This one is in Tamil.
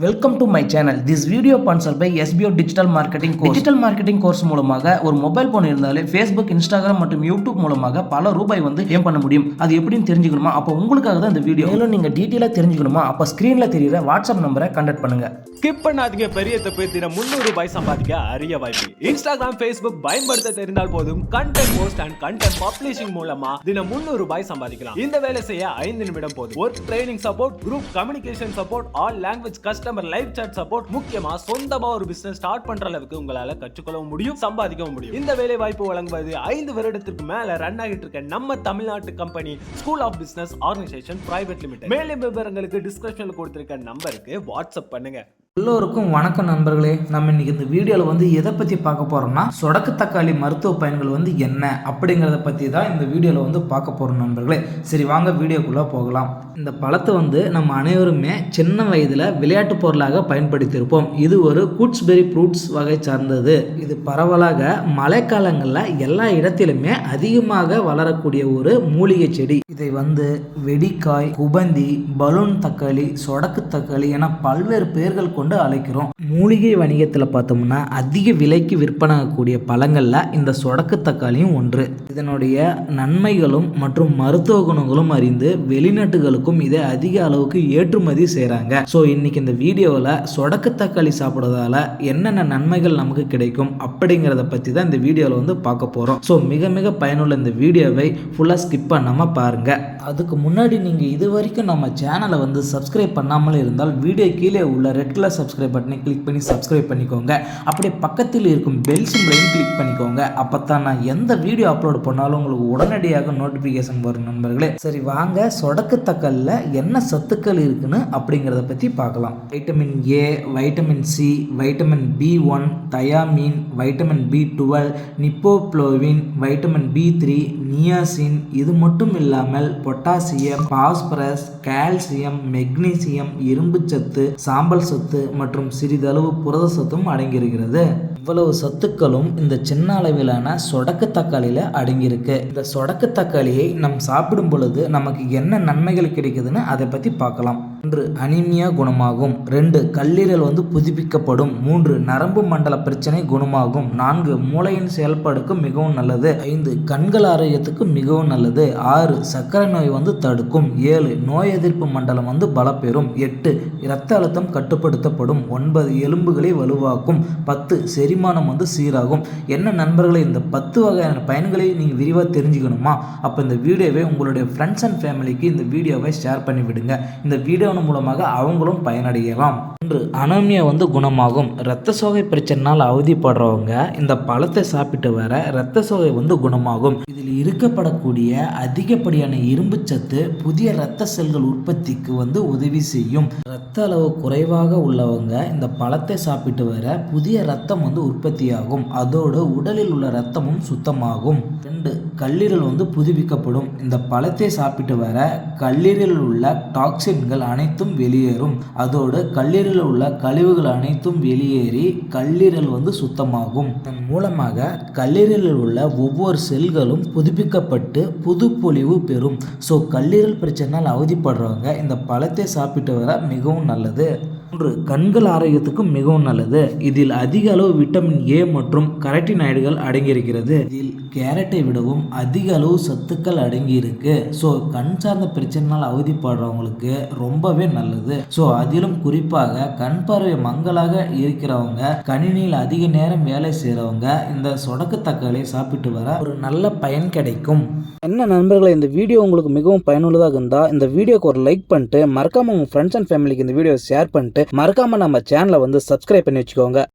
Welcome to my channel. This video sponsored by SBO digital marketing course. Digital marketing course மூலமாக ஒரு மொபைல் போன் இருந்தாலே ஃபேஸ்புக், இன்ஸ்டாகிராம் மற்றும் யூடியூப் மூலமாக பல ரூபாய் ஏம் பண்ண முடியும். அது எப்படின்னு தெரிஞ்சுக்கணுமா? அப்போ உங்களுக்காக தான் இந்த வீடியோ. மேலும் நீங்க டீட்டெயிலாக தெரிஞ்சுக்கணுமா? அப்போ ஸ்கிரீன்ல தெரியுற வாட்ஸ்அப் நம்பரை கான்டாக்ட் பண்ணுங்க. ஸ்கிப் பண்ணாதீங்க. பெரிய தப்பு. தினம் 300 ரூபாய் சம்பாதிக்க அரிய வாய்ப்பு. இன்ஸ்டாகிராம், ஃபேஸ்புக் பயன்படுத்த தெரிந்தால் போதும் content post and content publishing மூலமா தினம் 300 ரூபாய் சம்பாதிக்கலாம். இந்த வேலை செய்ய 5 நிமிடம் போதும். Work training support, group communication support, all language customer live chat support, முக்கியமா சொந்தமா ஒரு பிசினஸ் ஸ்டார்ட் பண்ற அளவுக்கு உங்களால கற்றுக்கொள்ளவும் முடியும், சம்பாதிக்கவும் முடியும். இந்த வேலை வாய்ப்பு வழங்குவது 5 வருடத்திற்கு மேல ரன் ஆகிட்டு இருக்க நம்ம தமிழ்நாட்டு company school of business organisation private limited. மேலும் விவரங்களுக்கு டிஸ்கிரிப்ஷன்ல கொடுத்திருக்க நம்பருக்கு வாட்ஸ்அப் பண்ணுங்க. எல்லோருக்கும் வணக்கம் நண்பர்களே. நம்ம இன்னைக்கு இந்த வீடியோவில் எதை பற்றி பார்க்க போகிறோம்னா, சொடக்கு தக்காளி மருத்துவ பயன்கள் என்ன அப்படிங்கிறத பற்றி தான் இந்த வீடியோவில் பார்க்க போகிறோம் நண்பர்களே. சரி வாங்க வீடியோக்குள்ளே போகலாம். இந்த பழத்தை நம்ம அனைவருமே சின்ன வயதில் விளையாட்டு பொருளாக பயன்படுத்தியிருப்போம். இது ஒரு கூட்ஸ்பெரி ஃப்ரூட்ஸ் வகை சார்ந்தது. இது பரவலாக மழைக்காலங்களில் எல்லா இடத்திலுமே அதிகமாக வளரக்கூடிய ஒரு மூலிகை செடி. இதை வெடிக்காய், குபந்தி, பலூன் தக்காளி, சொடக்கு தக்காளி என பல்வேறு பெயர்கள் கொண்டு அழைக்கிறோம். மூலிகை வணிகத்தில் பார்த்தோம்னா அதிக விலைக்கு விற்பனாகக்கூடிய பழங்கள்ல இந்த சொடக்கு தக்காளியும் ஒன்று. இதனுடைய நன்மைகளும் மற்றும் மருத்துவ குணங்களும் அறிந்து வெளிநாட்டுகளுக்கும் இதை அதிக அளவுக்கு ஏற்றுமதி செய்கிறாங்க. ஸோ இன்னைக்கு இந்த வீடியோவில் சொடக்கு தக்காளி சாப்பிட்றதால என்னென்ன நன்மைகள் நமக்கு கிடைக்கும் அப்படிங்கிறத பற்றி தான் இந்த வீடியோவில் பார்க்க போகிறோம். ஸோ மிக மிக பயனுள்ள இந்த வீடியோவை ஃபுல்லாக ஸ்கிப் பண்ணாமல் பாருங்க. அதுக்கு முன்னாடி நீங்கள் இது வரைக்கும் நம்ம சேனலை சப்ஸ்கிரைப் பண்ணாமல் இருந்தால் வீடியோ கீழே உள்ள ரெட் கலர் சப்ஸ்கிரைப் பட்டனை கிளிக் பண்ணி சப்ஸ்கிரைப் பண்ணிக்கோங்க. அப்படியே பக்கத்தில் இருக்கும் பெல் சிம்பளையும் கிளிக் பண்ணிக்கோங்க. அப்போ தான் நான் எந்த வீடியோ அப்லோட் பண்ணாலும் உங்களுக்கு உடனடியாக நோட்டிஃபிகேஷன் வரும் நண்பர்களே. சரி வாங்க சொடக்கு தக்காளியில் என்ன சத்துக்கள் இருக்குன்னு அப்படிங்கிறத பற்றி பார்க்கலாம். Vitamin A, vitamin C, vitamin B1, thiamine, vitamin B12, riboflavin, vitamin B3, niacin. இது மட்டும் இல்லாமல் பொட்டாசியம், பாஸ்பரஸ், கால்சியம், மெக்னீசியம், இரும்பு சத்து, சாம்பல் சத்து மற்றும் சிறிதளவு புரத சத்தும் அடங்கியிருக்கிறது. இவ்வளவு சத்துக்களும் இந்த சின்ன அளவிலான சொடக்கு தக்காளியில அடங்கியிருக்கு. இந்த சொடக்கு தக்காளியை நம் சாப்பிடும் பொழுது நமக்கு என்ன நன்மைகள் கிடைக்குதுன்னு அதை பத்தி பார்க்கலாம். 1. அனீமியா குணமாகும். 2. கல்லீரல் புதுப்பிக்கப்படும். 3. நரம்பு மண்டல பிரச்சனை குணமாகும். 4. மூளையின் செயல்பாடுக்கு மிகவும் நல்லது. 5. கண்கள் ஆரோக்கியத்துக்கு மிகவும் நல்லது. 6. சர்க்கரை நோய் தடுக்கும். 7. நோய் எதிர்ப்பு மண்டலம் பலப்பெறும். 8. இரத்த அழுத்தம் கட்டுப்படுத்தப்படும். 9. எலும்புகளை வலுவாக்கும். 10. செரிமானம் சீராகும். என்ன நண்பர்களே, இந்த 10 வகையான பயன்களை நீங்கள் விரிவாக தெரிஞ்சுக்கணுமா? அப்போ இந்த வீடியோவை உங்களுடைய ஃப்ரெண்ட்ஸ் அண்ட் ஃபேமிலிக்கு இந்த வீடியோவை ஷேர் பண்ணி விடுங்க. இந்த வீடியோ மூலமாக அவங்களும் பயனடையலாம். 1. அனோமியா குணமாகும். இரத்த சோகை பிரச்சனைனால் அவதிப்படுறவங்க இந்த பழத்தை சாப்பிட்டு வர இரத்த சோகை குணமாகும். இதில் இருக்கப்படக்கூடிய அதிகப்படியான இரும்பு சத்து புதிய இரத்த செல்கள் உற்பத்திக்கு உதவி செய்யும். இரத்த அளவு குறைவாக உள்ளவங்க இந்த பழத்தை சாப்பிட்டு வர புதிய இரத்தம் உற்பத்தியாகும். அதோடு உடலில் உள்ள இரத்தமும் சுத்தமாகும். 2. கல்லீரல் புதுப்பிக்கப்படும். இந்த பழத்தை சாப்பிட்டு வர கல்லீரலில் உள்ள டாக்சின்கள் அனைத்தும் வெளியேறும். அதோடு கல்லீரலில் உள்ள கழிவுகள் அனைத்தும் வெளியேறி கல்லீரல் சுத்தமாகும். இதன் மூலமாக கல்லீரலில் உள்ள ஒவ்வொரு செல்களும் புதுப்பிக்கப்பட்டு புது பொலிவு பெறும். ஸோ கல்லீரல் பிரச்சனையால் அவதிப்படுறவங்க இந்த பழத்தை சாப்பிட்டு வர மிகவும் நல்லது. 3. கண்கள் ஆரோக்கியத்துக்கு மிகவும் நல்லது. இதில் அதிக அளவு விட்டமின் A மற்றும் கரோட்டினாய்டுகள் அடங்கியிருக்கிறது. இதில் கேரட்டை விடவும் அதிக அளவு சத்துக்கள் அடங்கியிருக்கு. ஸோ கண் சார்ந்த பிரச்சனைனால் அவதிப்படுறவங்களுக்கு ரொம்பவே நல்லது. ஸோ அதிலும் குறிப்பாக கண் பார்வை மங்கலாக இருக்கிறவங்க, கணினியில் அதிக நேரம் வேலை செய்கிறவங்க இந்த சொடக்கு தக்காளி சாப்பிட்டு வர ஒரு நல்ல பயன் கிடைக்கும். என்ன நண்பர்களே, இந்த வீடியோ உங்களுக்கு மிகவும் பயனுள்ளதாக இருந்தால் இந்த வீடியோக்கு ஒரு லைக் பண்ணிட்டு மறக்காம உங்கள் ஃப்ரெண்ட்ஸ் அண்ட் ஃபேமிலிக்கு இந்த வீடியோ ஷேர் பண்ணிட்டு மறக்காம நம்ம சேனலை சப்ஸ்கிரைப் பண்ணி வச்சுக்கோங்க.